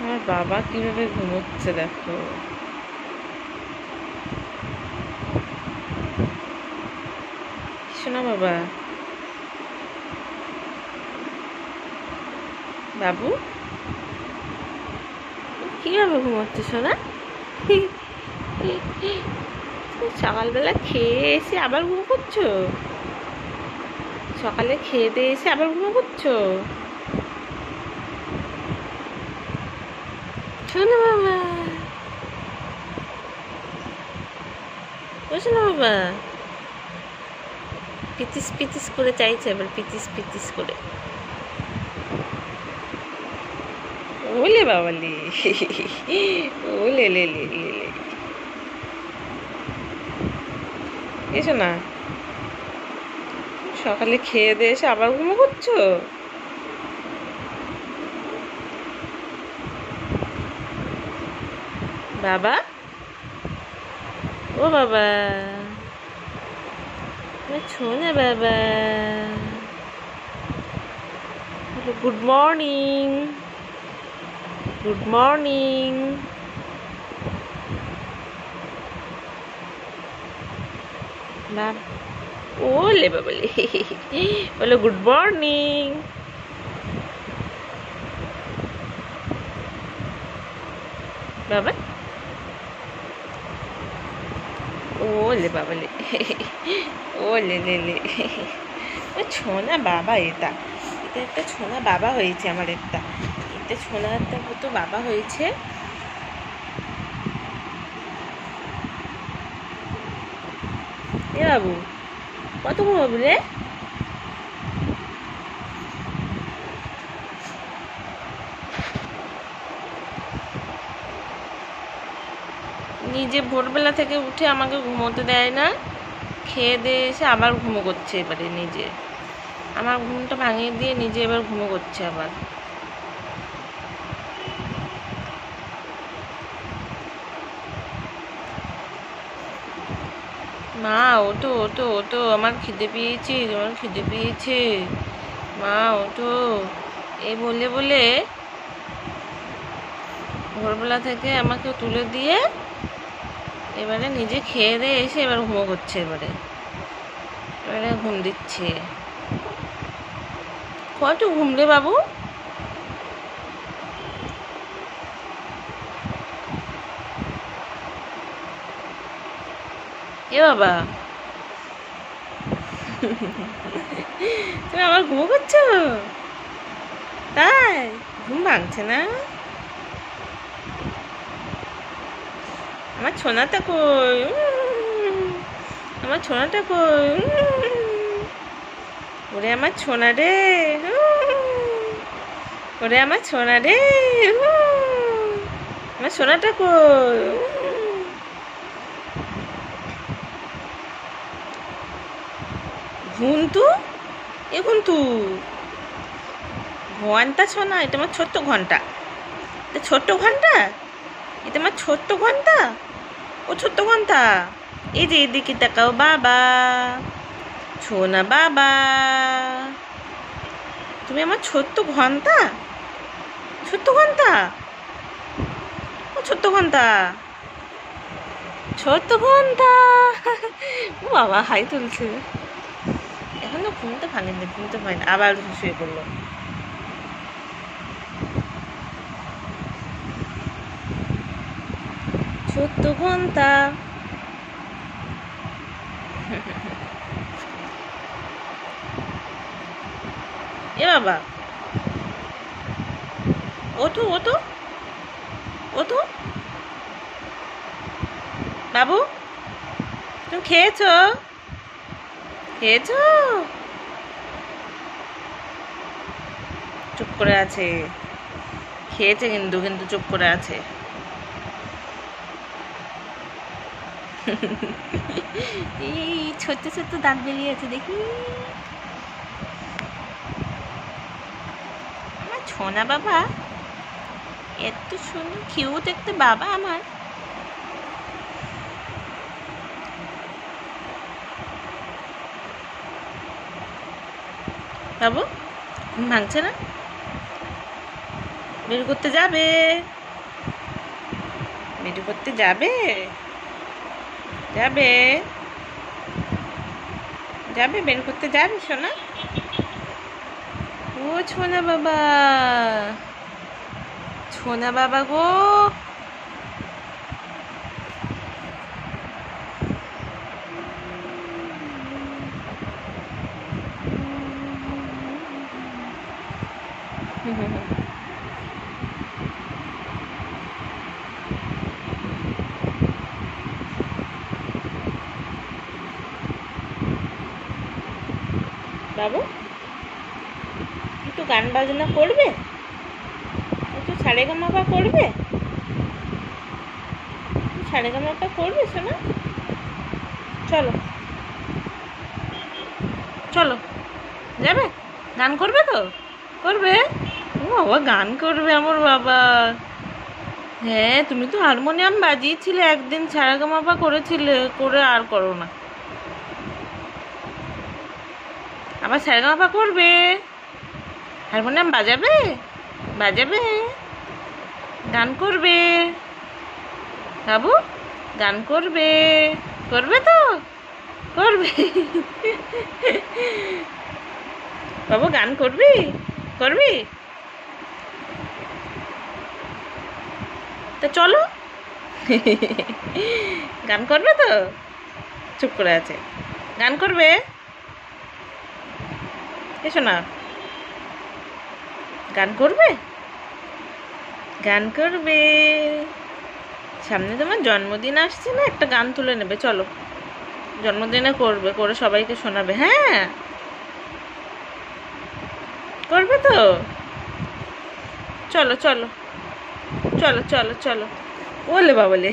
আমার বাবা কিভাবে ঘুমোচ্ছে দেখো। শোনা বাবা, বাবু কিভাবে ঘুমোচ্ছে শোনা? সকালবেলা খেয়ে এসে আবার ঘুম করছো? সকালে খেয়ে দিয়ে এসে আবার ঘুম করছো? শোনা বাবা, বুঝছো না বাবা? পিতিস পিতিস করে চাইছে এবার, পিতিস পিতিস করে। ওলে বাবালে, ওলে লে লে লে লে, এসো না। সকালে খেয়ে দিয়ে এসে আবার ঘুমো করছো? বাবা, ও বাবা, শোনা বাবা, গুড মর্নিং, গুড মর্নিং। ওলে বাবালে, বলো গুড মর্নিং। বাবা, ওলে বাবালে, ওলে লে লে, ছোনা বাবা। এটা এটা একটা ছোনা বাবা হয়েছে আমার। এটা ছোনা একটা মতো বাবা হয়েছে। এ বাবু, কত ঘুমাবি রে? নিজে ভোরবেলা থেকে উঠে আমাকে ঘুমোতে দেয় না, খেয়ে দিয়ে এসে আবার ঘুমো করছে এবারে নিজে। আমার ঘুমটা ভাঙিয়ে দিয়ে নিজে এবার ঘুমো করছে আবার। মা ওঠো ওঠো ওঠো, আমার খিদে পেয়েছে, আমার খিদে পেয়েছে, মা ওঠো, এই বলে বলে ভোরবেলা থেকে আমাকে তুলে দিয়ে এবারে নিজে খেয়ে দিয়ে এসে এবার ঘুমো করছে এবারে। এবারে ঘুম দিচ্ছে। কত ঘুম রে বাবু? এ বাবা, তুমি আমার ঘুমো করছো? তাই ঘুম ভাঙছে না? আমার ছোনাটা কই? আমার ছোনাটা কই? ওরে আমার ছোনা রে, ওরে আমার ছোনা রে, আমার সোনাটা কই? ঘুন্তু, এ ঘুন্তু, ঘন্টা শোনা, এটা আমার ছোট্ট ঘন্টা। এটা ছোট্ট ঘন্টা, এটা আমার ছোট্ট ঘন্টা। ও ছোট্ট ঘন্টা, এই যে এদিকে তাকাও বাবা, শোনা বাবা, তুমি আমার ছোট্ট ঘন্টা, ছোট্ট ঘন্টা, ও ছোট্ট ঘন্টা, ছোট্ট ঘন্টা। ও বাবা হাই তুলছে। এখনো ঘুমতে ভাঙেনি, ঘুমতে পায় না, আবার শুয়ে পড়লো। ছোট্ট ঘন্টা। এ বাবা, ওঠো ওঠো ওঠো। বাবু, তুমি খেয়েছো? খেয়েছো? চুপ করে আছে। খেয়েছে কিন্তু, কিন্তু চুপ করে আছে। এই ছোট্ট ছোট্ট দাঁত বেরিয়েছে দেখি। আমার ছোনা বাবা, এত সুন্দর কিউট একটা বাবা আমার। বাবু, ঘুম ভাঙছে না? বের করতে যাবে? বের করতে যাবে? যাবে? যাবে বের করতে যাবে সোনা? ও ছোনা বাবা, ছোনা বাবা গো, বাবু একটু গান বাজনা করবে? একটু সারেগামাপা করবে? সারেগামাপা করবে সোনা? চলো চলো, যাবে? গান করবে তো? করবে? ও বাবা, গান করবে আমার বাবা। হ্যাঁ, তুমি তো হারমোনিয়াম বাজিয়েছিলে একদিন, সারেগামাপা করেছিলে, করে আর করো না। আবার সারেগামাপা করবে? হারমোনিয়াম বাজাবে? বাজাবে? গান করবে? বাবু গান করবে? করবে তো? করবে? বাবু গান করবি? করবি? তা চলো। গান করবে তো? চুপ করে আছে। গান করবে? এসো না, গান করবে? গান করবে? সামনে তোমার জন্মদিন আসছে না, একটা গান তুলে নেবে, চলো। জন্মদিনে করবে, করে সবাইকে শোনাবে। হ্যাঁ, করবে তো? চলো চলো চলো চলো চলো, ওলে বাবলে।